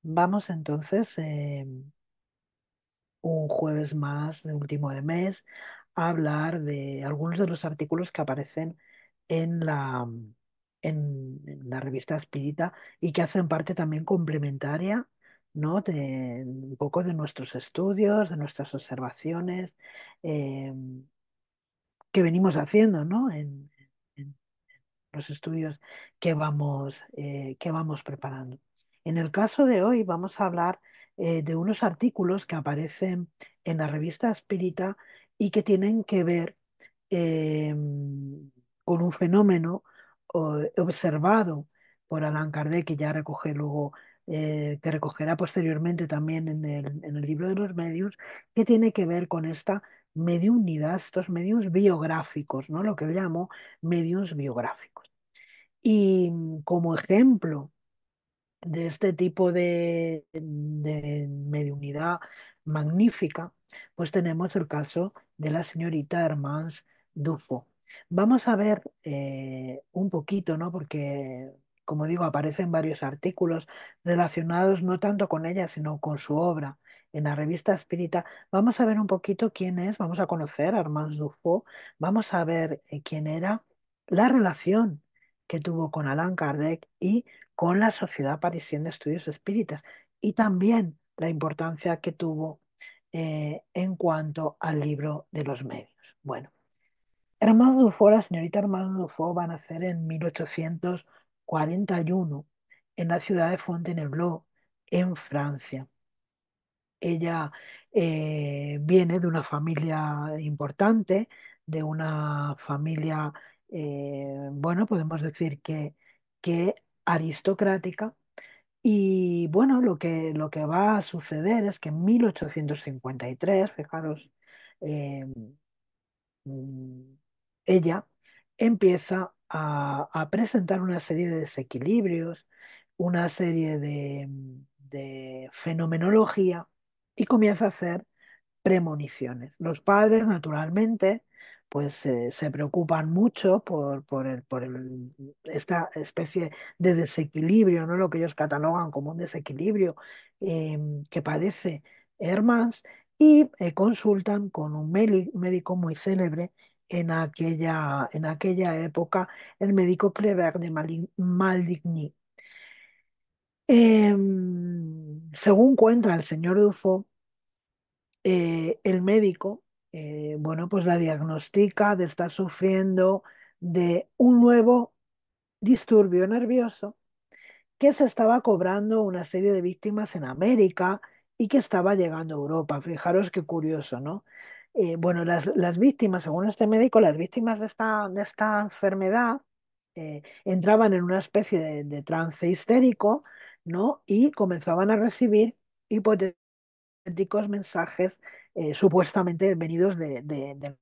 Vamos entonces, un jueves más de último de mes, a hablar de algunos de los artículos que aparecen en en la revista Espírita y que hacen parte también complementaria, ¿no? De un poco de nuestros estudios, de nuestras observaciones eh, que venimos haciendo, ¿no? En los estudios que vamos preparando. En el caso de hoy vamos a hablar de unos artículos que aparecen en la revista Espírita y que tienen que ver eh, con un fenómeno observado por Allan Kardec, que ya recoge luego, que recogerá posteriormente también en en el libro de los medios, que tiene que ver con esta mediunidad, estos medios biográficos, ¿no? Lo que yo llamo medios biográficos. Y como ejemplo de este tipo de mediunidad magnífica, pues tenemos el caso de la señorita Hermance Dufo. Vamos a ver un poquito, ¿no? Porque, como digo, aparecen varios artículos relacionados no tanto con ella, sino con su obra en la revista Espírita. Vamos a ver un poquito quién es, vamos a conocer a Hermance Dufo, vamos a ver quién era, la relación que tuvo con Allan Kardec y con la Sociedad Parisienne de Estudios Espíritas y también la importancia que tuvo en cuanto al libro de los medios. Bueno, Hermano Dufo, la señorita Hermano Dufo va a nacer en 1841 en la ciudad de Fontainebleau, en Francia. Ella viene de una familia importante, de una familia, bueno, podemos decir que aristocrática. Y bueno, lo que va a suceder es que en 1853, fijaros, eh, mm, ella empieza a presentar una serie de desequilibrios, una serie de fenomenología y comienza a hacer premoniciones. Los padres, naturalmente, pues se preocupan mucho esta especie de desequilibrio, ¿no? Lo que ellos catalogan como un desequilibrio que padece Hermans y consultan con un médico muy célebre en aquella época, el médico Kleber de Maligny. Según cuenta el señor Dufo, el médico, bueno, pues la diagnostica de estar sufriendo de un nuevo disturbio nervioso que se estaba cobrando una serie de víctimas en América y que estaba llegando a Europa. Fijaros qué curioso, ¿no? Bueno, las víctimas, según este médico, las víctimas de esta enfermedad entraban en una especie de trance histérico, ¿no? Y comenzaban a recibir hipotéticos mensajes supuestamente venidos de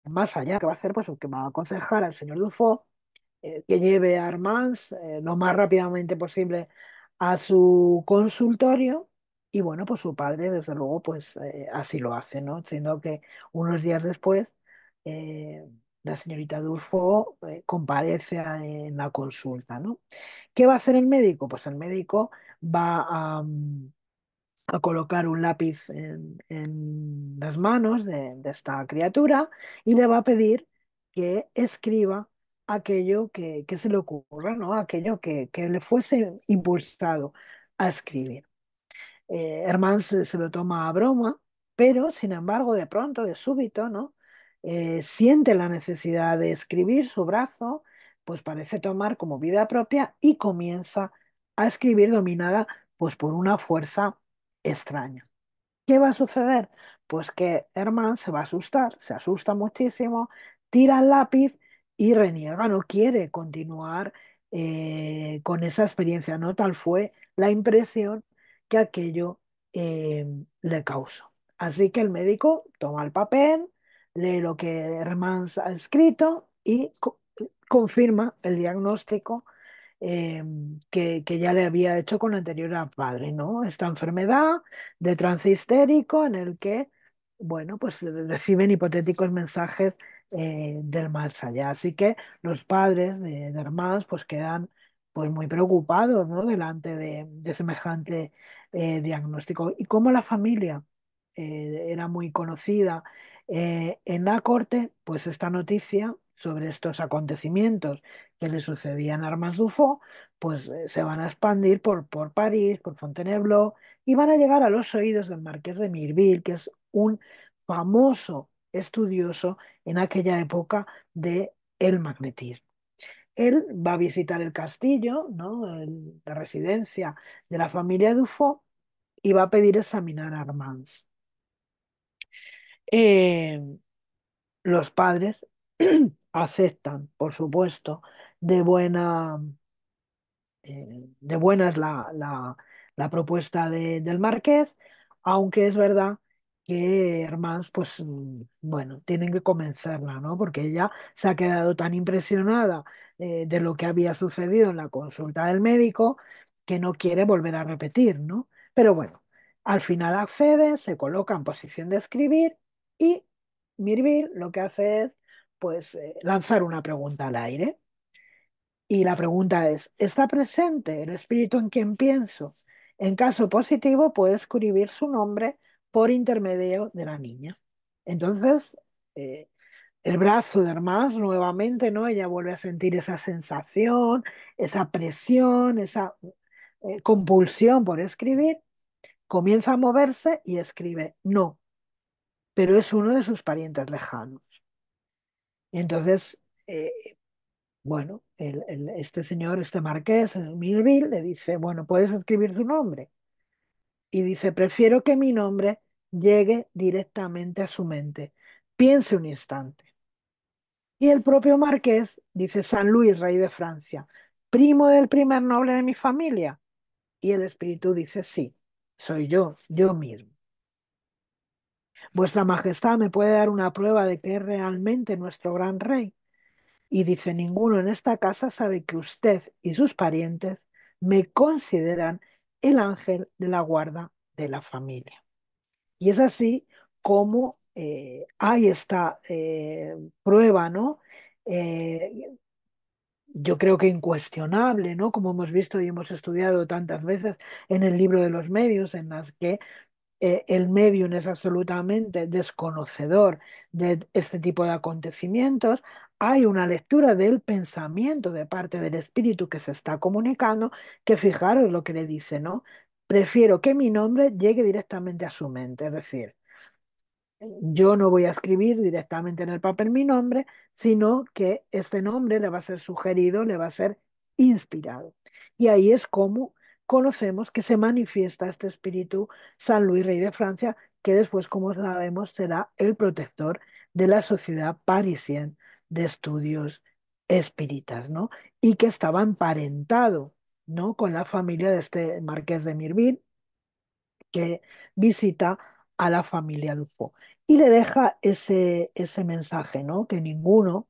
más allá, que va a hacer, pues, que va a aconsejar al señor Dufo que lleve a Armand lo más rápidamente posible a su consultorio. Y bueno, pues su padre, desde luego, pues así lo hace, ¿no? Siendo que unos días después eh, la señorita Dufo en la consulta, ¿no? ¿Qué va a hacer el médico? Pues el médico va a colocar un lápiz en las manos de esta criatura y le va a pedir que escriba aquello que se le ocurra, ¿no? Aquello que le fuese impulsado a escribir. Herman se lo toma a broma, pero sin embargo, de pronto, de súbito, ¿no? Siente la necesidad de escribir su brazo, pues parece tomar como vida propia y comienza a escribir dominada pues por una fuerza extraña. ¿Qué va a suceder? Pues que Herman se va a asustar, se asusta muchísimo, tira el lápiz y reniega, no quiere continuar con esa experiencia, ¿no? Tal fue la impresión que aquello le causó. Así que el médico toma el papel, lee lo que Herman ha escrito y confirma el diagnóstico eh, que ya le había hecho con anterior al padre, ¿no? Esta enfermedad de trance histérico en el que, bueno, pues reciben hipotéticos mensajes del más allá. Así que los padres de Hermans pues quedan pues muy preocupados, ¿no? Delante de semejante diagnóstico. Y como la familia era muy conocida en la corte, pues esta noticia sobre estos acontecimientos que le sucedían a Armand Dufaux, pues se van a expandir por París, por Fontainebleau, y van a llegar a los oídos del marqués de Mireville, que es un famoso estudioso en aquella época de el magnetismo. Él va a visitar el castillo, ¿no? La residencia de la familia Dufaux y va a pedir examinar a Armand. Eh, los padres aceptan, por supuesto, de buena, de buenas la propuesta del marqués, aunque es verdad que Hermans, pues bueno, tienen que convencerla, ¿no? Porque ella se ha quedado tan impresionada de lo que había sucedido en la consulta del médico que no quiere volver a repetir, ¿no? Pero bueno, al final accede, se coloca en posición de escribir y Mirville lo que hace es, pues, lanzar una pregunta al aire. Y la pregunta es, ¿está presente el espíritu en quien pienso? En caso positivo, puede escribir su nombre por intermedio de la niña. Entonces, eh, el brazo de Hermás nuevamente, ¿no? Ella vuelve a sentir esa sensación, esa presión, esa compulsión por escribir, comienza a moverse y escribe no, pero es uno de sus parientes lejanos. Entonces, bueno, este señor, este marqués, el Millville, le dice, bueno, ¿puedes escribir su nombre? Y dice, prefiero que mi nombre llegue directamente a su mente. Piense un instante. Y el propio marqués dice, San Luis, rey de Francia, primo del primer noble de mi familia. Y el espíritu dice, sí, soy yo mismo. Vuestra Majestad me puede dar una prueba de que es realmente nuestro gran rey. Y dice, ninguno en esta casa sabe que usted y sus parientes me consideran el ángel de la guarda de la familia. Y es así como hay esta prueba, ¿no? Eh, yo creo que incuestionable, ¿no? Como hemos visto y hemos estudiado tantas veces en el libro de los medios, en las que el medium es absolutamente desconocedor de este tipo de acontecimientos, hay una lectura del pensamiento de parte del espíritu que se está comunicando, que fijaros lo que le dice, ¿no? Prefiero que mi nombre llegue directamente a su mente, es decir, yo no voy a escribir directamente en el papel mi nombre, sino que este nombre le va a ser sugerido, le va a ser inspirado. Y ahí es como conocemos que se manifiesta este espíritu San Luis, rey de Francia, que después, como sabemos, será el protector de la Sociedad Parisien de Estudios Espíritas, ¿no? Y que estaba emparentado, ¿no? Con la familia de este marqués de Mirville que visita a la familia Dufo y le deja ese mensaje, ¿no? Que ninguno,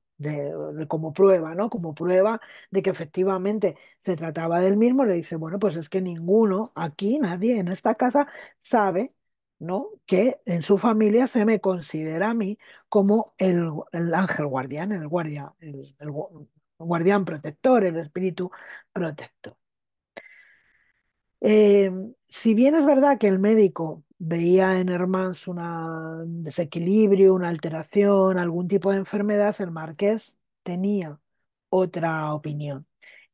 como prueba, ¿no? Como prueba de que efectivamente se trataba del mismo, le dice, bueno, pues es que ninguno aquí, nadie en esta casa sabe, ¿no? Que en su familia se me considera a mí como el ángel guardián, guardián protector, el espíritu protector. Eh, si bien es verdad que el médico veía en Hermans un desequilibrio, una alteración, algún tipo de enfermedad, el marqués tenía otra opinión.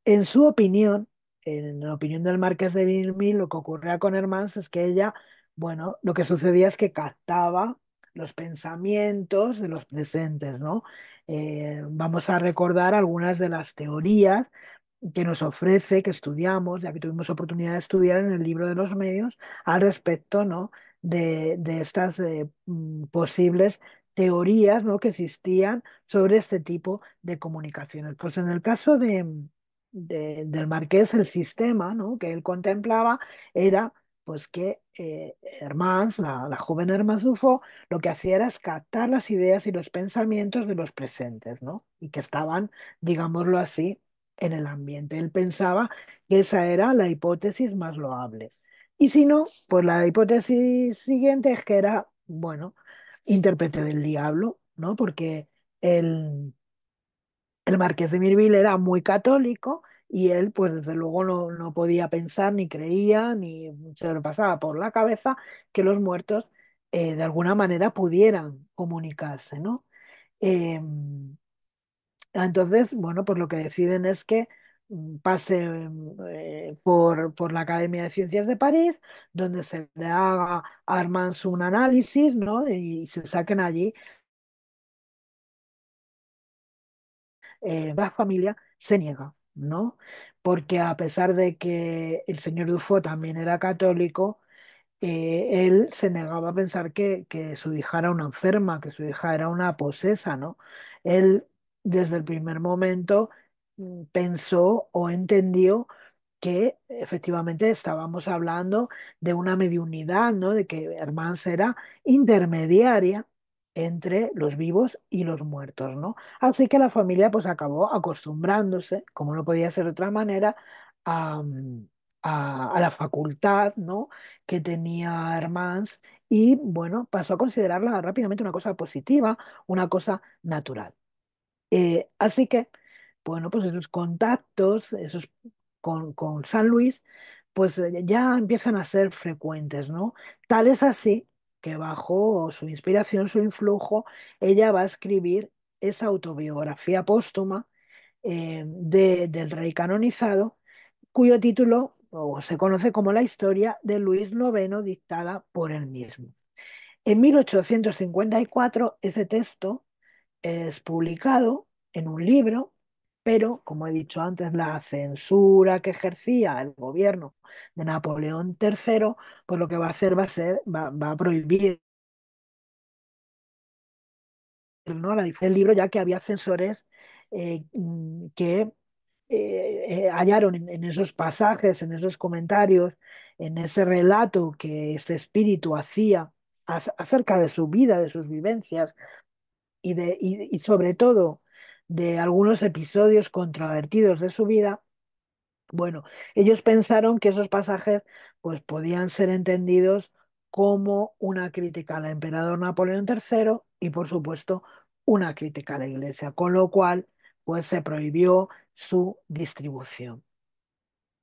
En su opinión, en la opinión del marqués de Villemil, lo que ocurría con Hermans es que ella, bueno, lo que sucedía es que captaba los pensamientos de los presentes, ¿no? Vamos a recordar algunas de las teorías que nos ofrece, que estudiamos, ya que tuvimos oportunidad de estudiar en el libro de los medios, al respecto, ¿no? de estas posibles teorías, ¿no? que existían sobre este tipo de comunicaciones. Pues en el caso del Marqués, el sistema, ¿no? que él contemplaba era pues que Hermans, la joven Hermans Dufo, lo que hacía era captar las ideas y los pensamientos de los presentes, ¿no? Y que estaban, digámoslo así, en el ambiente. Él pensaba que esa era la hipótesis más loable. Y si no, pues la hipótesis siguiente es que era, bueno, intérprete del diablo, ¿no? Porque el Marqués de Mirville era muy católico y él pues desde luego no podía pensar ni creía ni se le pasaba por la cabeza que los muertos de alguna manera pudieran comunicarse, ¿no? Em, entonces, bueno, pues lo que deciden es que pase por la Academia de Ciencias de París, donde se le haga a Armand un análisis, ¿no? Y se saquen allí. La familia se niega, ¿no? Porque a pesar de que el señor Dufault también era católico, él se negaba a pensar que su hija era una enferma, que su hija era una posesa, ¿no? Él, desde el primer momento, pensó o entendió que efectivamente estábamos hablando de una mediunidad, ¿no? De que Hermans era intermediaria entre los vivos y los muertos, ¿no? Así que la familia pues acabó acostumbrándose, como no podía ser de otra manera, a, a la facultad, ¿no? Que tenía Hermans y bueno, pasó a considerarla rápidamente una cosa positiva, una cosa natural. Así que, bueno, pues esos contactos, esos con San Luis, pues ya empiezan a ser frecuentes, ¿no? Tal es así que bajo su inspiración, su influjo, ella va a escribir esa autobiografía póstuma del rey canonizado, cuyo título o se conoce como la historia de Luis IX dictada por él mismo. En 1854, ese texto es publicado en un libro, pero, como he dicho antes, la censura que ejercía el gobierno de Napoleón III, pues lo que va a hacer va a prohibir, ¿no? La difusión del libro, ya que había censores que hallaron en esos pasajes, en esos comentarios, en ese relato que este espíritu hacía acerca de su vida, de sus vivencias, y sobre todo de algunos episodios controvertidos de su vida, bueno, ellos pensaron que esos pasajes pues podían ser entendidos como una crítica al emperador Napoleón III y por supuesto una crítica a la Iglesia, con lo cual pues se prohibió su distribución.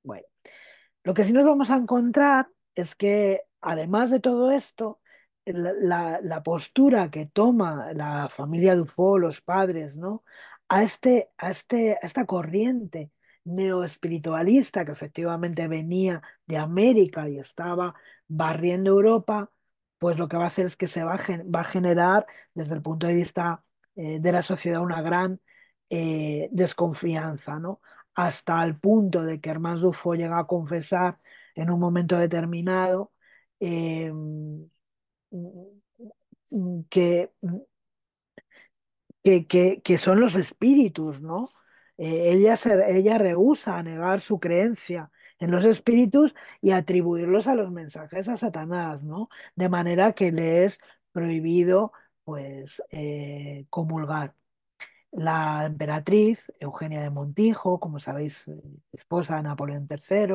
Bueno, lo que sí nos vamos a encontrar es que, además de todo esto, la postura que toma la familia Dufo, los padres, ¿no? A esta corriente neoespiritualista que efectivamente venía de América y estaba barriendo Europa, pues lo que va a hacer es que va a generar, desde el punto de vista de la sociedad, una gran desconfianza, ¿no? Hasta el punto de que Hermán Dufo llega a confesar en un momento determinado eh, que, que son los espíritus, ¿no? Ella rehúsa negar su creencia en los espíritus y atribuirlos a los mensajes a Satanás, ¿no? De manera que le es prohibido, pues, comulgar. La emperatriz Eugenia de Montijo, como sabéis, esposa de Napoleón III,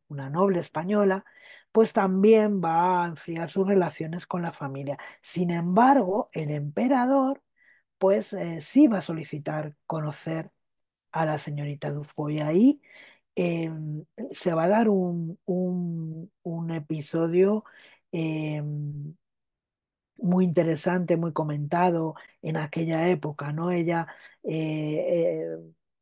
una noble española, pues también va a enfriar sus relaciones con la familia. Sin embargo, el emperador, pues sí va a solicitar conocer a la señorita Dufour y ahí eh, se va a dar un episodio eh, muy interesante, muy comentado en aquella época, ¿no? Ella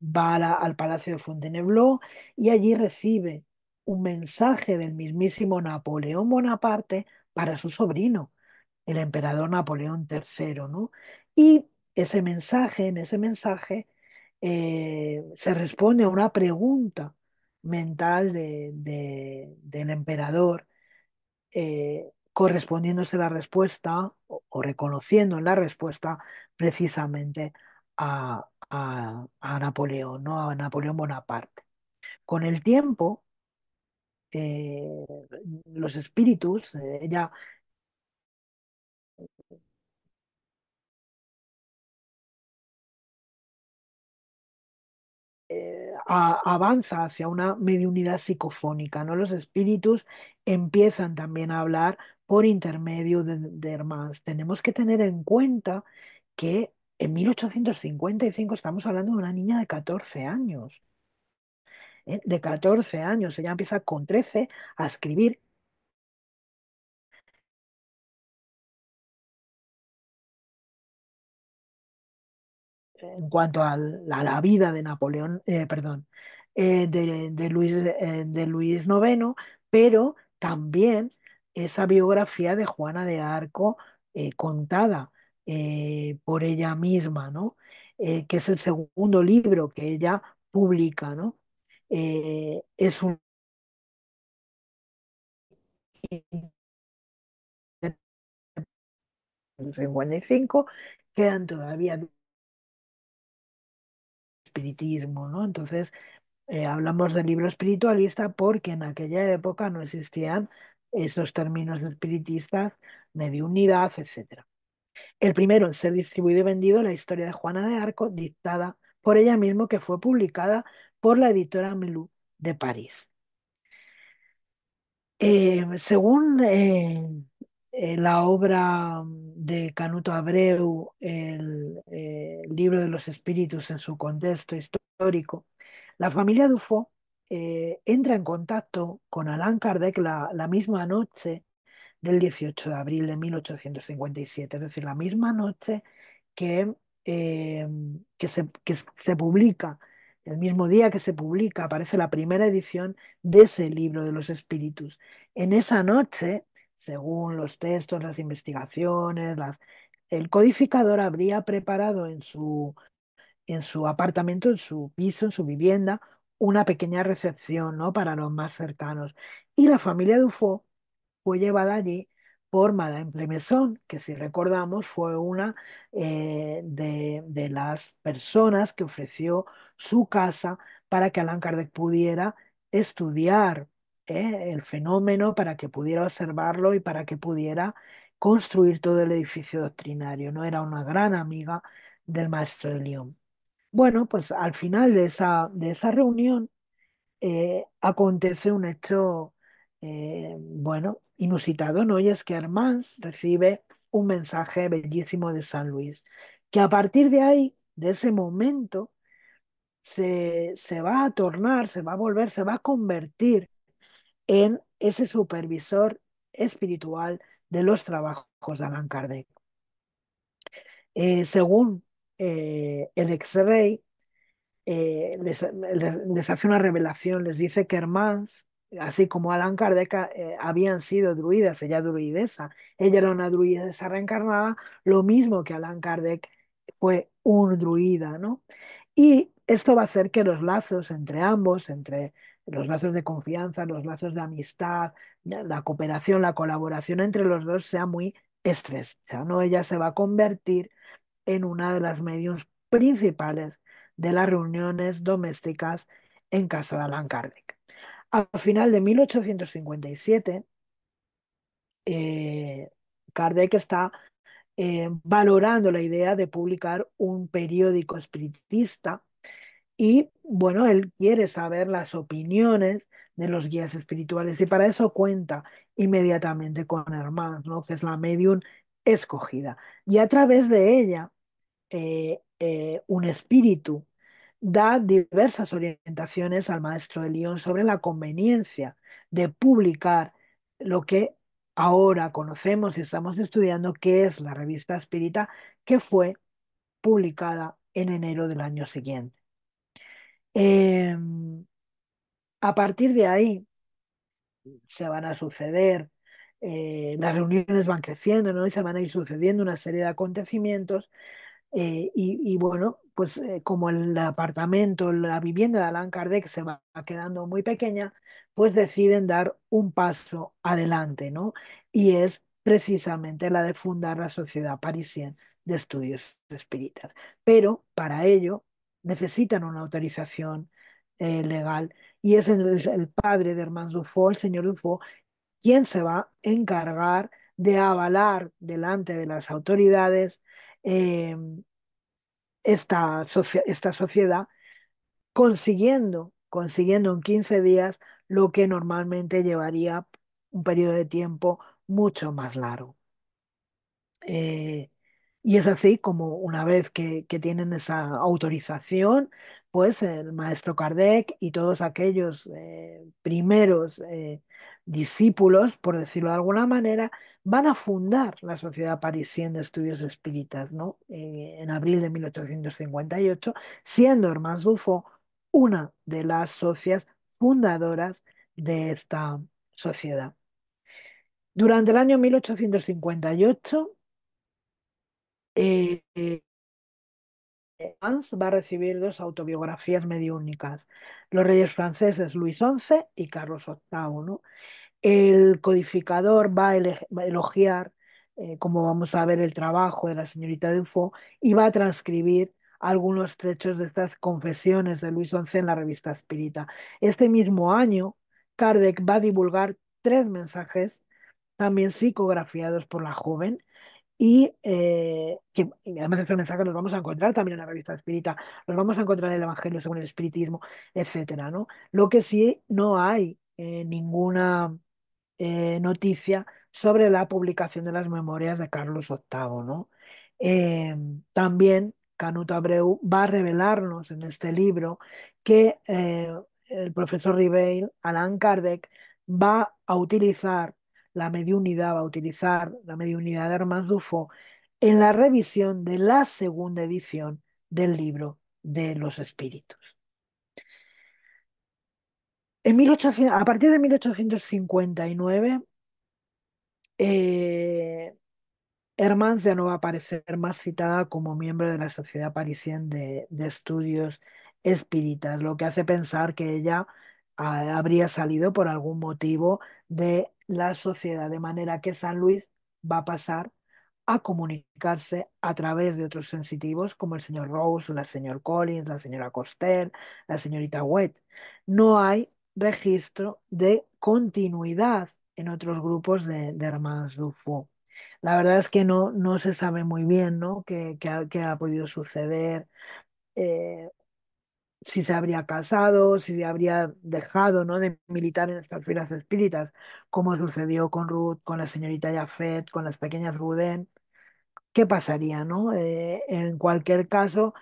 va al Palacio de Fontainebleau y allí recibe un mensaje del mismísimo Napoleón Bonaparte para su sobrino, el emperador Napoleón III, ¿no? Y en ese mensaje, se responde a una pregunta mental del emperador correspondiéndose la respuesta o reconociendo en la respuesta precisamente a Napoleón, ¿no? A Napoleón Bonaparte. Con el tiempo, eh, los espíritus, ella avanza hacia una mediunidad psicofónica, ¿no? Los espíritus empiezan también a hablar por intermedio de Hermans. Tenemos que tener en cuenta que en 1855 estamos hablando de una niña de 14 años. de 14 años. Ella empieza con 13 a escribir en cuanto a la vida de Napoleón, perdón, de Luis IX, pero también esa biografía de Juana de Arco contada por ella misma, ¿no? Que es el segundo libro que ella publica, ¿no? Es un 55, quedan todavía de espiritismo, ¿no? Entonces, hablamos de libro espiritualista porque en aquella época no existían esos términos de espiritistas, mediunidad, etcétera. El primero en ser distribuido y vendido, la historia de Juana de Arco, dictada por ella misma, que fue publicada por la editora Melú de París. Según la obra de Canuto Abreu, el libro de los espíritus en su contexto histórico, la familia Dufo entra en contacto con Allan Kardec la misma noche del 18 de abril de 1857, es decir, la misma noche que, eh, que se publica, el mismo día que se publica, aparece la primera edición de ese libro de los espíritus. En esa noche, según los textos, las investigaciones, el codificador habría preparado en su apartamento, en su piso, en su vivienda, una pequeña recepción, ¿no? Para los más cercanos. Y la familia Dufo fue llevada allí por Madame Plemeson, que si recordamos fue una de las personas que ofreció su casa para que Allan Kardec pudiera estudiar el fenómeno, para que pudiera observarlo y para que pudiera construir todo el edificio doctrinario. No era una gran amiga del maestro de Lyon. Bueno, pues al final de esa reunión acontece un hecho, bueno, inusitado, ¿no? Y es que Armand recibe un mensaje bellísimo de San Luis, que a partir de ahí, de ese momento, se va a tornar, se va a volver, se va a convertir en ese supervisor espiritual de los trabajos de Allan Kardec. Según el ex-rey, les hace una revelación, les dice que Hermans, así como Alan Kardec, habían sido druidas, ella druidesa, ella era una druidesa reencarnada, lo mismo que Alan Kardec fue un druida, ¿no? Y esto va a hacer que los lazos entre ambos, entre los lazos de confianza, los lazos de amistad, la cooperación, la colaboración entre los dos sea muy estrecha, ¿no? Ella se va a convertir en una de las medios principales de las reuniones domésticas en casa de Allan Kardec. Al final de 1857, eh, Kardec está valorando la idea de publicar un periódico espiritista y, bueno, él quiere saber las opiniones de los guías espirituales y para eso cuenta inmediatamente con Hermán, ¿no? Que es la medium escogida. Y a través de ella un espíritu, da diversas orientaciones al maestro de Lyon sobre la conveniencia de publicar lo que ahora conocemos y estamos estudiando, que es la revista Espírita, que fue publicada en enero del año siguiente. Eh, a partir de ahí se van a suceder, las reuniones van creciendo, ¿no? Y se van a ir sucediendo una serie de acontecimientos. Y bueno, pues como el apartamento, la vivienda de Allan Kardec se va quedando muy pequeña, pues deciden dar un paso adelante, ¿no? Y es precisamente la de fundar la Sociedad Parisienne de Estudios Espíritas. Pero para ello necesitan una autorización legal y es el padre de Herman Dufault, el señor Dufault, quien se va a encargar de avalar delante de las autoridades eh, esta sociedad, consiguiendo en 15 días lo que normalmente llevaría un periodo de tiempo mucho más largo. Eh, Y es así como una vez que tienen esa autorización, pues el maestro Kardec y todos aquellos primeros discípulos, por decirlo de alguna manera, van a fundar la Sociedad Parisienne de Estudios Espíritas, ¿no? En abril de 1858, siendo Hermance Dufour una de las socias fundadoras de esta sociedad. Durante el año 1858, eh, eh, Hans va a recibir dos autobiografías mediúnicas, los reyes franceses Luis XI y Carlos VIII, ¿no? El codificador va a elogiar, como vamos a ver, el trabajo de la señorita Dufault y va a transcribir algunos trechos de estas confesiones de Luis XI en la revista Espírita. Este mismo año, Kardec va a divulgar tres mensajes, también psicografiados por la joven, y además estos mensajes los vamos a encontrar también en la revista Espírita, los vamos a encontrar en el Evangelio según el Espiritismo, etcétera, ¿no? Lo que sí no hay ninguna noticia sobre la publicación de las memorias de Carlos VIII, ¿no? Eh, También Canut Abreu va a revelarnos en este libro que el profesor Ribeil, Allan Kardec, va a utilizar la mediunidad de Hermance Dufault en la revisión de la segunda edición del libro de los espíritus. A partir de 1859, eh, Hermans ya no va a aparecer más citada como miembro de la Sociedad Parisienne de Estudios Espíritas, lo que hace pensar que ella habría salido por algún motivo de la sociedad, de manera que San Luis va a pasar a comunicarse a través de otros sensitivos como el señor Rose, la señora Collins, la señora Coster, la señorita Wett. No hay registro de continuidad en otros grupos de hermanas Dufour. La verdad es que no se sabe muy bien, ¿no? Qué ha podido suceder, eh, si se habría casado, si se habría dejado, ¿no?, de militar en estas filas espíritas, como sucedió con Ruth, con la señorita Jafet, con las pequeñas Boudin. ¿Qué pasaría, no? En cualquier caso,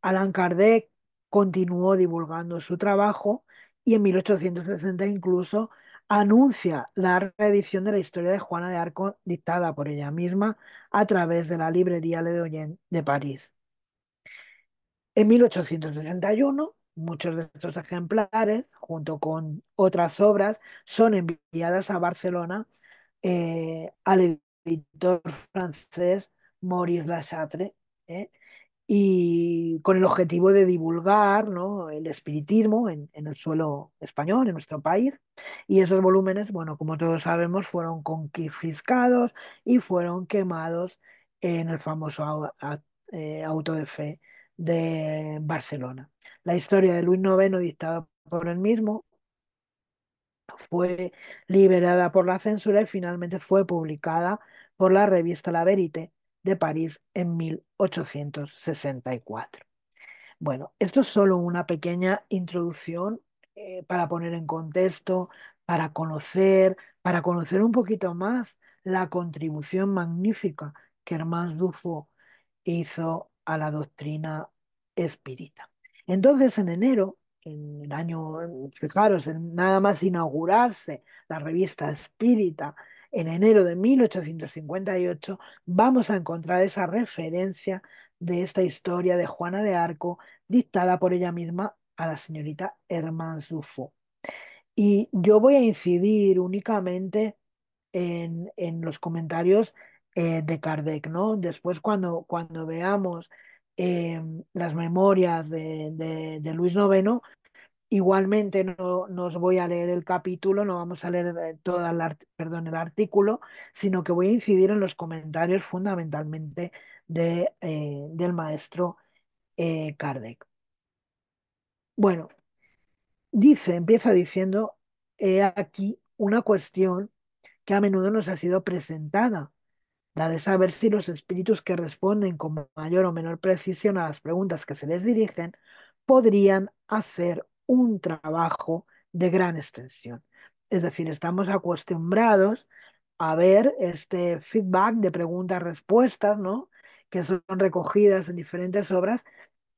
Allan Kardec continuó divulgando su trabajo y en 1860 incluso anuncia la reedición de la historia de Juana de Arco dictada por ella misma a través de la librería Le Doyen de París. En 1861, muchos de estos ejemplares, junto con otras obras, son enviadas a Barcelona al editor francés Maurice Lachatre, ¿eh? Y con el objetivo de divulgar, ¿no?, el espiritismo en el suelo español, en nuestro país. Y esos volúmenes, bueno, como todos sabemos, fueron confiscados y fueron quemados en el famoso auto de fe de Barcelona. La historia de Luis IX, dictada por él mismo, fue liberada por la censura y finalmente fue publicada por la revista La Vérité de París en 1864. Bueno, esto es solo una pequeña introducción para poner en contexto, para conocer un poquito más la contribución magnífica que Hermance Dufour hizo a la doctrina espírita. Entonces, en enero, en el año, fijaros, en nada más inaugurarse la revista Espírita, en enero de 1858, vamos a encontrar esa referencia de esta historia de Juana de Arco dictada por ella misma a la señorita Hermance Dufour. Y yo voy a incidir únicamente en los comentarios de Kardec, ¿no? Después, cuando veamos las memorias de Luis IX, igualmente no os voy a leer el capítulo, no vamos a leer todo perdón, el artículo, sino que voy a incidir en los comentarios fundamentalmente del maestro Kardec. Bueno, empieza diciendo, he aquí una cuestión que a menudo nos ha sido presentada, la de saber si los espíritus que responden con mayor o menor precisión a las preguntas que se les dirigen podrían hacer un trabajo de gran extensión. Es decir, estamos acostumbrados a ver este feedback de preguntas-respuestas, ¿no?, que son recogidas en diferentes obras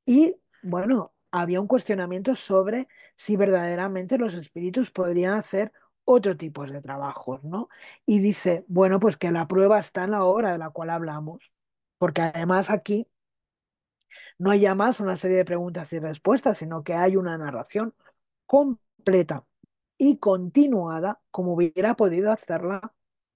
y bueno, había un cuestionamiento sobre si verdaderamente los espíritus podrían hacer otro tipo de trabajos, ¿no? Y dice, bueno, pues que la prueba está en la obra de la cual hablamos, porque además aquí no hay ya más una serie de preguntas y respuestas, sino que hay una narración completa y continuada, como hubiera podido hacerla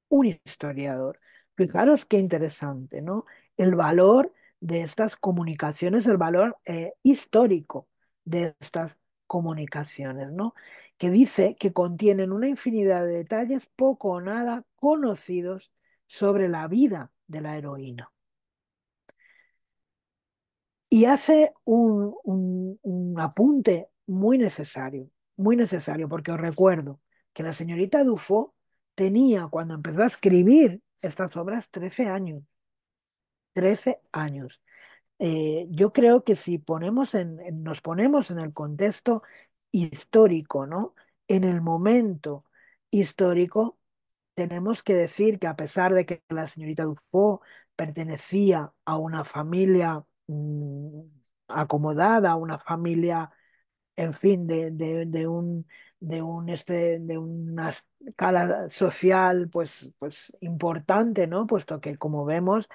un historiador. Fijaros qué interesante, ¿no? El valor de estas comunicaciones, el valor histórico de estas comunicaciones, ¿no? Que dice que contienen una infinidad de detalles poco o nada conocidos sobre la vida de la heroína. Y hace un apunte muy necesario, porque os recuerdo que la señorita Dufault tenía, cuando empezó a escribir estas obras, 13 años. 13 años. Yo creo que si nos ponemos en el contexto histórico, ¿no? En el momento histórico, tenemos que decir que a pesar de que la señorita Dufault pertenecía a una familia acomodada, a una familia, en fin, de una escala social pues importante, ¿no? Puesto que, como vemos,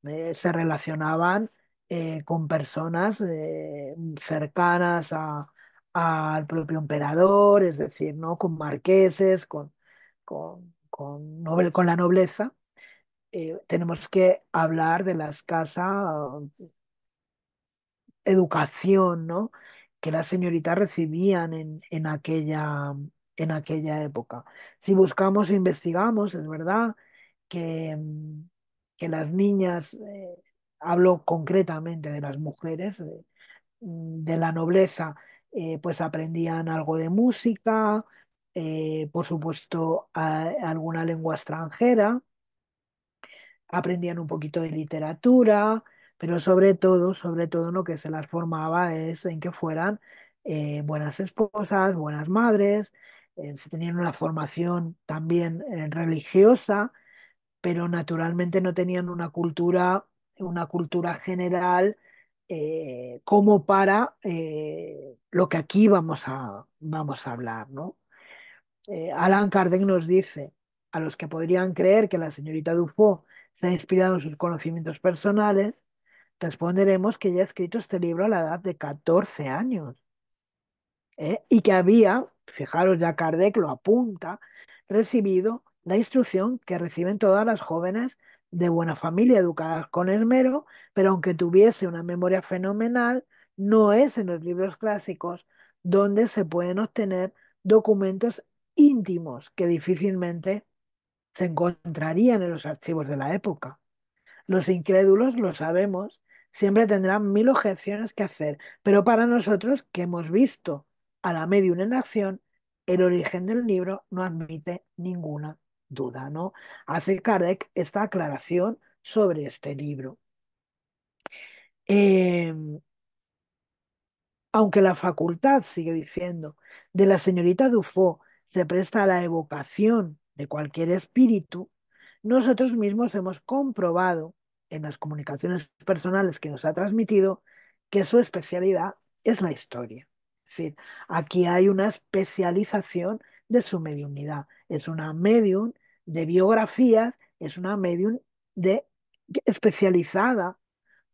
se relacionaban con personas cercanas al propio emperador, es decir, ¿no? Con marqueses, con la nobleza. Tenemos que hablar de la escasa educación, ¿no? Que las señoritas recibían en aquella época. Si buscamos e investigamos, es verdad que, que las niñas, hablo concretamente de las mujeres, de la nobleza, pues aprendían algo de música, por supuesto, alguna lengua extranjera, aprendían un poquito de literatura, pero sobre todo lo que se las formaba es en que fueran buenas esposas, buenas madres, tenían una formación también religiosa, pero naturalmente no tenían una cultura general como para lo que aquí vamos a hablar, ¿no? Alan Kardec nos dice, a los que podrían creer que la señorita Dufault se ha inspirado en sus conocimientos personales, responderemos que ella ha escrito este libro a la edad de 14 años. Y que había, fijaros, ya Kardec lo apunta, recibido la instrucción que reciben todas las jóvenes de buena familia, educadas con esmero, pero aunque tuviese una memoria fenomenal, no es en los libros clásicos donde se pueden obtener documentos íntimos que difícilmente se encontrarían en los archivos de la época. Los incrédulos, lo sabemos, siempre tendrán mil objeciones que hacer, pero para nosotros que hemos visto a la medium en acción, el origen del libro no admite ninguna duda, ¿no? Hace Kardec esta aclaración sobre este libro. Eh, Aunque la facultad, sigue diciendo, de la señorita Dufault se presta a la evocación de cualquier espíritu, nosotros mismos hemos comprobado en las comunicaciones personales que nos ha transmitido que su especialidad es la historia. Es decir, aquí hay una especialización de su mediunidad. Es una medium de biografías, es una medium de, especializada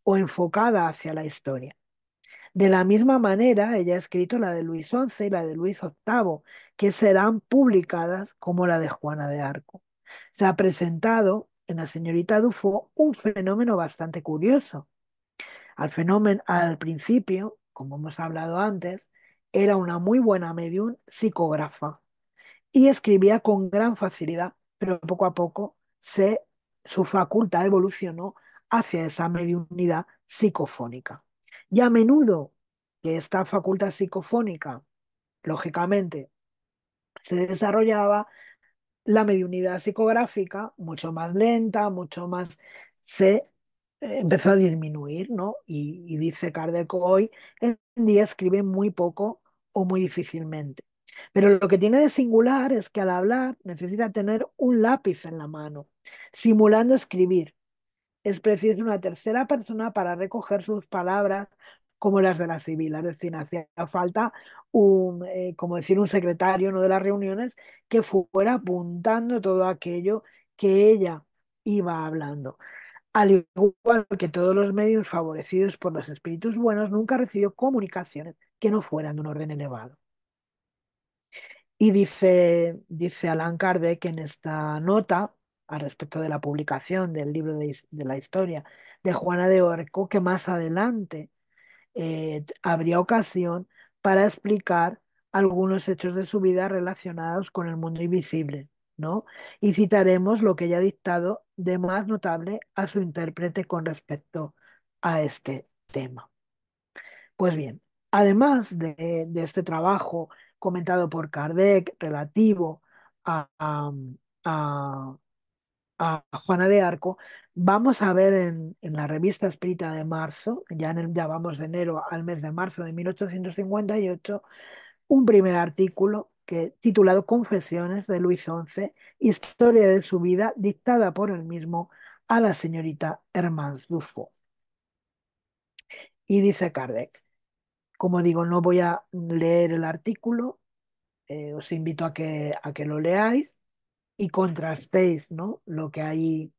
o enfocada hacia la historia. De la misma manera, ella ha escrito la de Luis XI y la de Luis VIII, que serán publicadas como la de Juana de Arco. Se ha presentado en la señorita Dufault un fenómeno bastante curioso. Al principio, como hemos hablado antes, era una muy buena medium psicógrafa y escribía con gran facilidad, pero poco a poco su facultad evolucionó hacia esa mediunidad psicofónica. Y a menudo que esta facultad psicofónica, lógicamente, se desarrollaba, la mediunidad psicográfica, mucho más lenta, mucho más, se empezó a disminuir, ¿no? Y dice Kardec hoy en día escribe muy poco o muy difícilmente. Pero lo que tiene de singular es que al hablar necesita tener un lápiz en la mano, simulando escribir. es preciso una tercera persona para recoger sus palabras como las de la civil. Es decir, hacía falta como decir, un secretario, ¿no?, de las reuniones que fuera apuntando todo aquello que ella iba hablando. Al igual que todos los medios favorecidos por los espíritus buenos, nunca recibió comunicaciones que no fueran de un orden elevado. Y dice Allan Kardec en esta nota, al respecto de la publicación del libro de la historia de Juana de Orco, que más adelante habría ocasión para explicar algunos hechos de su vida relacionados con el mundo invisible, ¿no? Y citaremos lo que ella ha dictado de más notable a su intérprete con respecto a este tema. Pues bien, además de este trabajo comentado por Kardec relativo a, a- a- a Juana de Arco, vamos a ver en la revista Espírita de marzo, ya vamos de enero al mes de marzo de 1858, un primer artículo titulado Confesiones de Luis XI, historia de su vida dictada por él mismo a la señorita Hermance Dufault. Y dice Kardec, como digo, no voy a leer el artículo, os invito a que lo leáis y contrastéis, ¿no?, lo que allí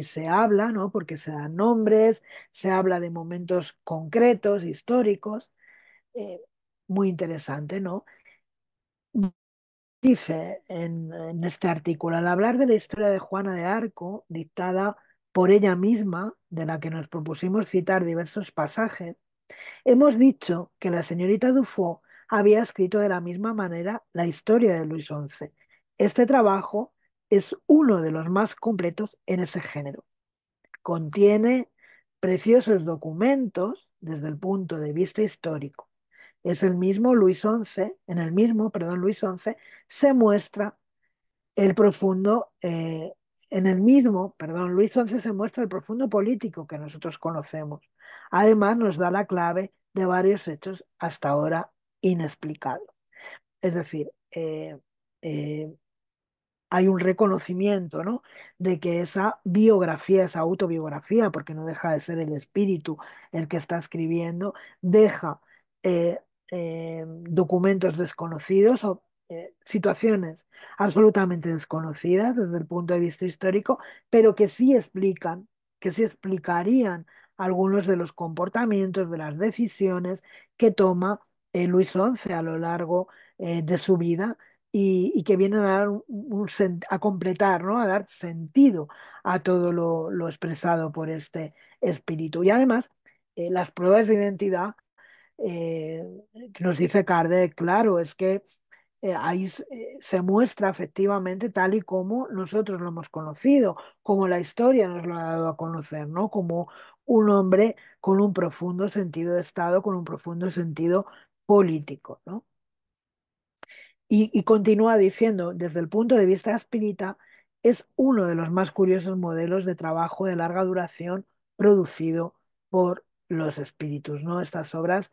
se habla, ¿no?, porque se dan nombres, se habla de momentos concretos, históricos, eh, muy interesante, ¿no? Dice en este artículo, al hablar de la historia de Juana de Arco, dictada por ella misma, de la que nos propusimos citar diversos pasajes, hemos dicho que la señorita Dufault había escrito de la misma manera la historia de Luis XI. Este trabajo es uno de los más completos en ese género. Contiene preciosos documentos desde el punto de vista histórico. Es el mismo Luis XI, en el mismo, perdón, Luis XI, se muestra el profundo, en el mismo, perdón, Luis XI se muestra el profundo político que nosotros conocemos. Además, nos da la clave de varios hechos hasta ahora inexplicados. Es decir, eh, hay un reconocimiento, ¿no?, de que esa biografía, esa autobiografía, porque no deja de ser el espíritu el que está escribiendo, deja eh, documentos desconocidos o situaciones absolutamente desconocidas desde el punto de vista histórico, pero que sí explicarían algunos de los comportamientos, de las decisiones que toma Luis XI a lo largo de su vida y que vienen a dar a completar, ¿no?, a dar sentido a todo lo expresado por este espíritu. Y además, las pruebas de identidad eh, que nos dice Kardec, claro, es que ahí se muestra efectivamente tal y como nosotros lo hemos conocido, como la historia nos lo ha dado a conocer, ¿no?, como un hombre con un profundo sentido de Estado, con un profundo sentido político, ¿no? Y continúa diciendo, desde el punto de vista espírita, es uno de los más curiosos modelos de trabajo de larga duración producido por los espíritus, ¿no? Estas obras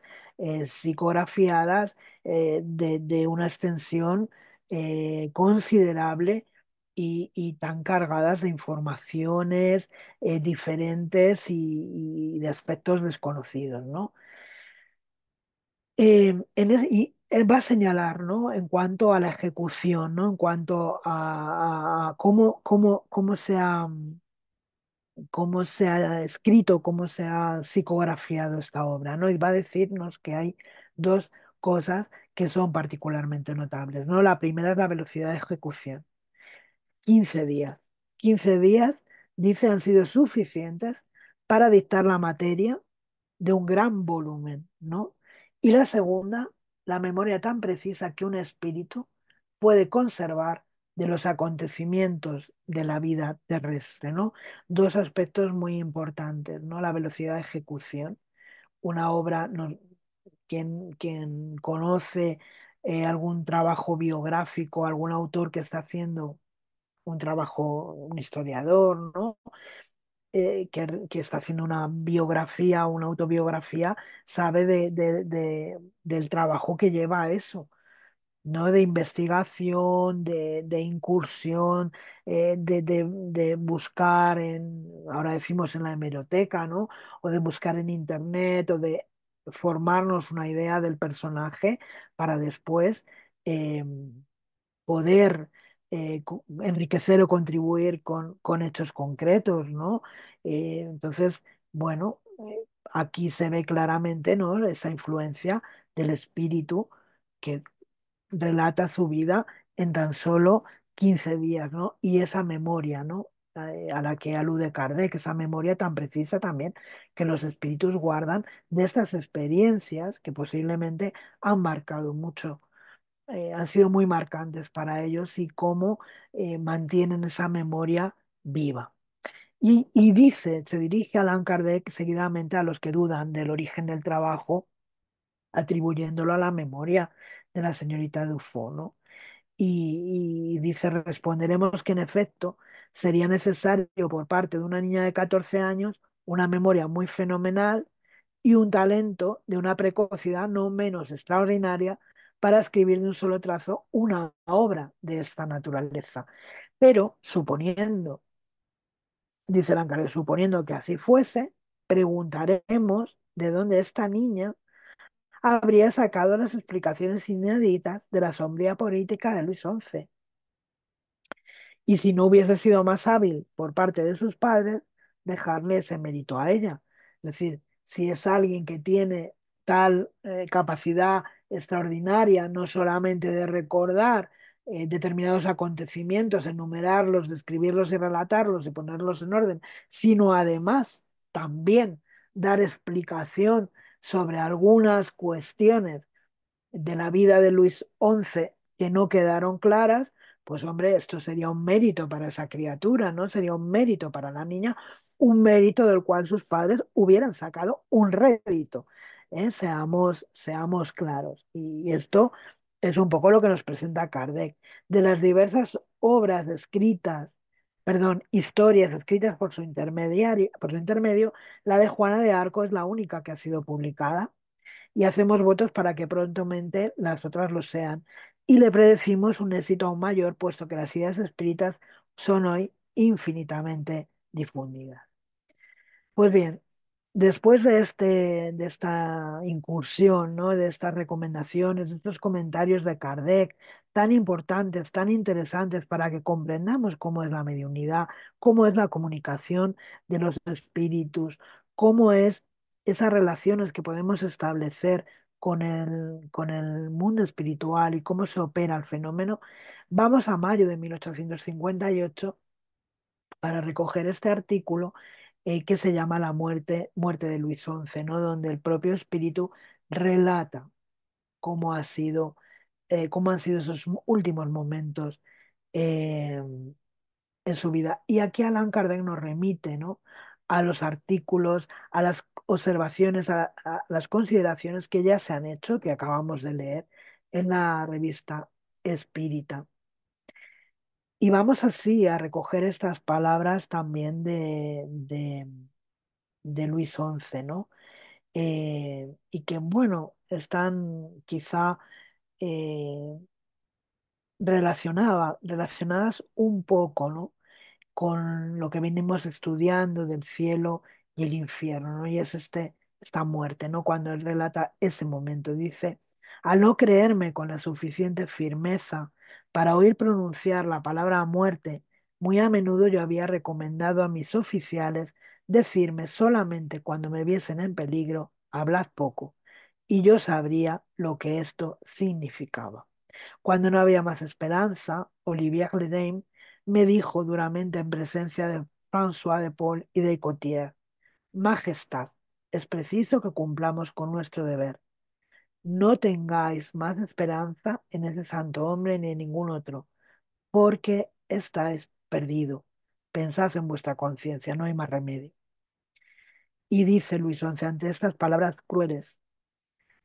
psicografiadas de una extensión considerable y tan cargadas de informaciones diferentes y de aspectos desconocidos, ¿no? Y él va a señalar, ¿no?, en cuanto a la ejecución, ¿no?, en cuanto a cómo se ha escrito, cómo se ha psicografiado esta obra, ¿no? Y va a decirnos que hay dos cosas que son particularmente notables, ¿no? La primera es la velocidad de ejecución. 15 días. 15 días, dice, han sido suficientes para dictar la materia de un gran volumen, ¿no? Y la segunda, la memoria tan precisa que un espíritu puede conservar de los acontecimientos de la vida terrestre, ¿no? Dos aspectos muy importantes, ¿no? La velocidad de ejecución. Una obra, quien conoce algún trabajo biográfico, algún autor que está haciendo un trabajo, un historiador, ¿no?, que está haciendo una biografía, una autobiografía, sabe del trabajo que lleva a eso. ¿no? De investigación, de incursión, de buscar ahora decimos en la hemeroteca, ¿no? O de buscar en internet, o de formarnos una idea del personaje para después eh, poder enriquecer o contribuir con hechos concretos, ¿no? Entonces, bueno, aquí se ve claramente, ¿no? Esa influencia del espíritu que relata su vida en tan solo 15 días, ¿no? Y esa memoria, ¿no? A la que alude Kardec, esa memoria tan precisa también que los espíritus guardan de estas experiencias que posiblemente han marcado mucho, han sido muy marcantes para ellos y cómo mantienen esa memoria viva. Y dice, se dirige Allan Kardec seguidamente a los que dudan del origen del trabajo, atribuyéndolo a la memoria de la señorita Dufault, ¿no? Y dice, responderemos que en efecto sería necesario por parte de una niña de 14 años una memoria muy fenomenal y un talento de una precocidad no menos extraordinaria para escribir de un solo trazo una obra de esta naturaleza. Pero suponiendo, dice Lancaster, suponiendo que así fuese, preguntaremos de dónde esta niña habría sacado las explicaciones inéditas de la sombría política de Luis XI. Y si no hubiese sido más hábil por parte de sus padres, dejarle ese mérito a ella. Es decir, si es alguien que tiene tal capacidad extraordinaria, no solamente de recordar determinados acontecimientos, enumerarlos, describirlos y relatarlos y ponerlos en orden, sino además también dar explicación sobre algunas cuestiones de la vida de Luis XI que no quedaron claras, pues hombre, esto sería un mérito para esa criatura, ¿no? Sería un mérito para la niña, un mérito del cual sus padres hubieran sacado un rédito. Seamos claros. Y esto es un poco lo que nos presenta Kardec. De las diversas obras escritas, perdón, historias escritas por su intermedio, la de Juana de Arco es la única que ha sido publicada y hacemos votos para que prontamente las otras lo sean. Y le predecimos un éxito aún mayor, puesto que las ideas espíritas son hoy infinitamente difundidas. Pues bien, después de esta incursión, ¿no? De estas recomendaciones, de estos comentarios de Kardec, tan importantes, tan interesantes para que comprendamos cómo es la mediunidad, cómo es la comunicación de los espíritus, cómo es esas relaciones que podemos establecer con el mundo espiritual y cómo se opera el fenómeno, vamos a mayo de 1858 para recoger este artículo que se llama La muerte de Luis XI, ¿no? Donde el propio espíritu relata cómo cómo han sido esos últimos momentos eh, en su vida. Y aquí Allan Kardec nos remite, ¿no? A los artículos, a las observaciones, a las consideraciones que ya se han hecho, que acabamos de leer en la revista Espírita. Y vamos así a recoger estas palabras también de Luis XI, ¿no? Y que, bueno, están quizá eh, relacionadas un poco, ¿no? Con lo que venimos estudiando del cielo y el infierno, ¿no? Y es esta muerte, ¿no? Cuando él relata ese momento, dice, al no creerme con la suficiente firmeza para oír pronunciar la palabra muerte, muy a menudo yo había recomendado a mis oficiales decirme solamente cuando me viesen en peligro, hablad poco, y yo sabría lo que esto significaba. Cuando no había más esperanza, Olivier le Daim me dijo duramente en presencia de François de Paul y de Cotier, Majestad, es preciso que cumplamos con nuestro deber. No tengáis más esperanza en ese santo hombre ni en ningún otro, porque estáis perdido. Pensad en vuestra conciencia, no hay más remedio. Y dice Luis XI ante estas palabras crueles,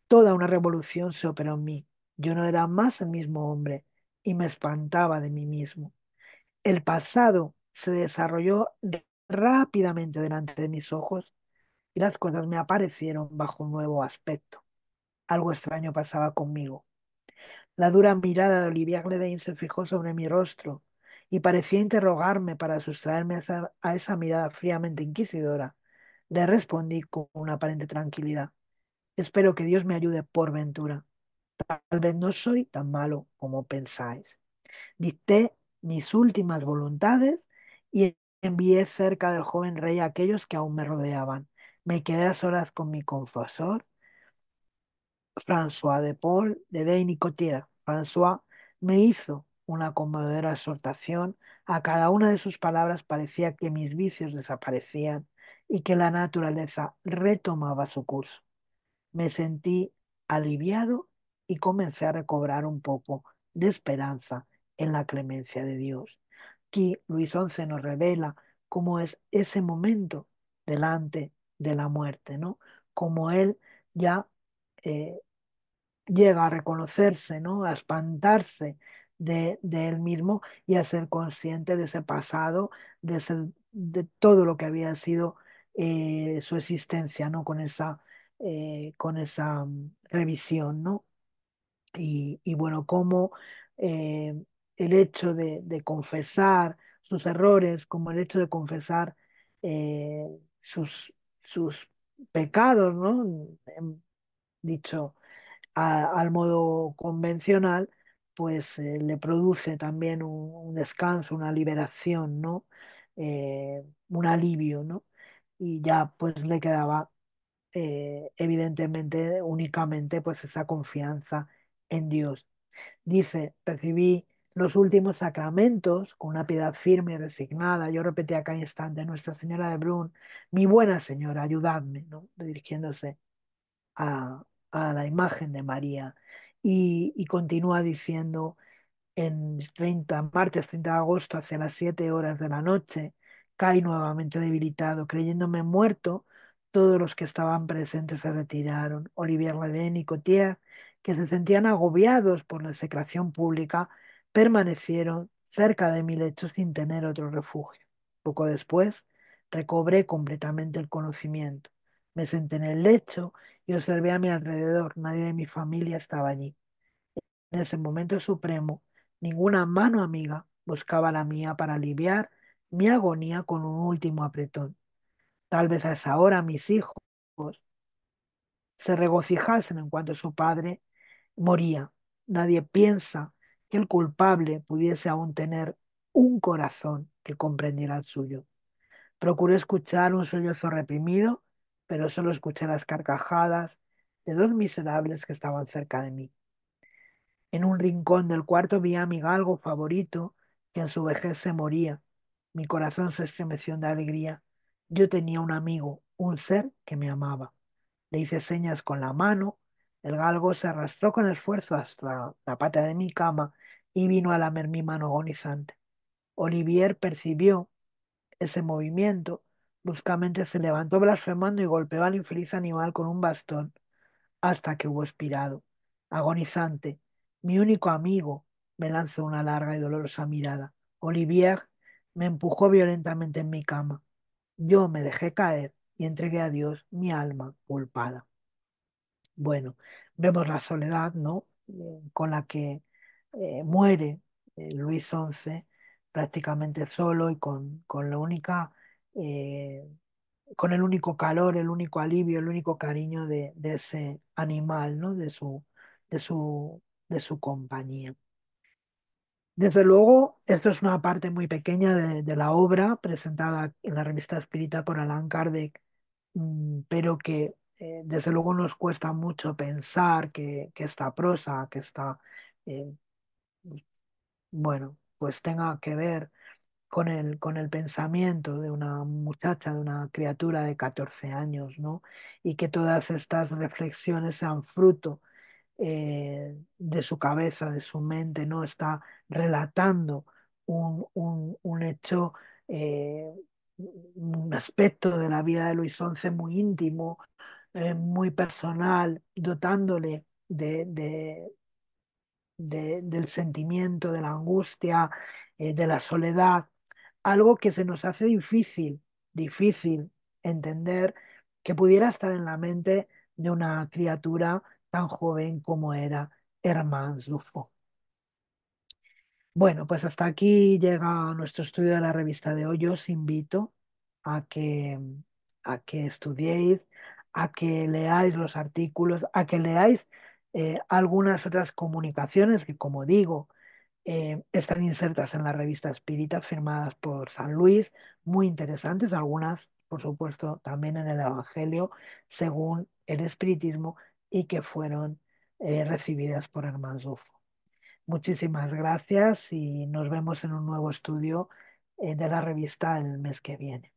toda una revolución se operó en mí. Yo no era más el mismo hombre y me espantaba de mí mismo. El pasado se desarrolló rápidamente delante de mis ojos y las cosas me aparecieron bajo un nuevo aspecto. Algo extraño pasaba conmigo. La dura mirada de Olivier Gledin se fijó sobre mi rostro y parecía interrogarme para sustraerme a esa mirada fríamente inquisidora. Le respondí con una aparente tranquilidad. Espero que Dios me ayude por ventura. Tal vez no soy tan malo como pensáis. Dicté mis últimas voluntades y envié cerca del joven rey a aquellos que aún me rodeaban. Me quedé a solas con mi confesor, François de Paul de Deinicotier. François me hizo una conmovedora exhortación. A cada una de sus palabras parecía que mis vicios desaparecían y que la naturaleza retomaba su curso. Me sentí aliviado y comencé a recobrar un poco de esperanza en la clemencia de Dios. Aquí Luis XI nos revela cómo es ese momento delante de la muerte, ¿no? Como él ya eh, llega a reconocerse, ¿no? A espantarse de él mismo y a ser consciente de ese pasado, de todo lo que había sido su existencia, ¿no? Con esa revisión, ¿no? Y bueno, cómo eh, el hecho de confesar sus errores, como el hecho de confesar eh, sus, sus pecados, ¿no? Dicho al modo convencional, pues le produce también un descanso, una liberación, ¿no? Un alivio, ¿no? Y ya pues le quedaba evidentemente únicamente pues esa confianza en Dios. Dice, recibí los últimos sacramentos con una piedad firme y resignada. Yo repetí a cada instante, Nuestra Señora de Brun, mi buena señora, ayudadme, ¿no? Dirigiéndose a la imagen de María. Y continúa diciendo, martes 30 de agosto, hacia las 7 horas de la noche, caí nuevamente debilitado, creyéndome muerto. Todos los que estaban presentes se retiraron. Olivier Redén y Cotier, que se sentían agobiados por la execración pública, permanecieron cerca de mi lecho sin tener otro refugio. Poco después, recobré completamente el conocimiento. Me senté en el lecho y observé a mi alrededor. Nadie de mi familia estaba allí. En ese momento supremo, ninguna mano amiga buscaba la mía para aliviar mi agonía con un último apretón. Tal vez a esa hora mis hijos se regocijasen en cuanto su padre moría. Nadie piensa que el culpable pudiese aún tener un corazón que comprendiera el suyo. Procuré escuchar un sollozo reprimido, pero solo escuché las carcajadas de dos miserables que estaban cerca de mí. En un rincón del cuarto vi a mi galgo favorito, que en su vejez se moría. Mi corazón se estremeció de alegría. Yo tenía un amigo, un ser que me amaba. Le hice señas con la mano. El galgo se arrastró con esfuerzo hasta la pata de mi cama y vino a lamer mi mano agonizante. Olivier percibió ese movimiento. Bruscamente se levantó blasfemando y golpeó al infeliz animal con un bastón hasta que hubo expirado. Agonizante, mi único amigo me lanzó una larga y dolorosa mirada. Olivier me empujó violentamente en mi cama. Yo me dejé caer y entregué a Dios mi alma culpada. Bueno, vemos la soledad, ¿no? Con la que muere Luis XI, prácticamente solo y con la única eh, con el único calor, el único alivio, el único cariño de ese animal, ¿no? De su, de su compañía. Desde luego, esto es una parte muy pequeña de la obra presentada en la revista Espírita por Allan Kardec, pero que desde luego nos cuesta mucho pensar que esta prosa, eh, bueno, pues tenga que ver con el pensamiento de una muchacha, de una criatura de 14 años, ¿no? Y que todas estas reflexiones sean fruto de su cabeza, de su mente, ¿no? Está relatando un hecho, eh, un aspecto de la vida de Luis XI muy íntimo, muy personal, dotándole del sentimiento, de la angustia, de la soledad, algo que se nos hace difícil entender que pudiera estar en la mente de una criatura tan joven como era Hermans Dufo. Bueno, pues hasta aquí llega nuestro estudio de la revista de hoy. Yo os invito a a que estudiéis, a que leáis los artículos, a que leáis algunas otras comunicaciones que, como digo, están insertas en la revista Espírita, firmadas por San Luis, muy interesantes, algunas, por supuesto, también en el Evangelio, según el espiritismo, y que fueron recibidas por Hermans Dufo. Muchísimas gracias y nos vemos en un nuevo estudio de la revista el mes que viene.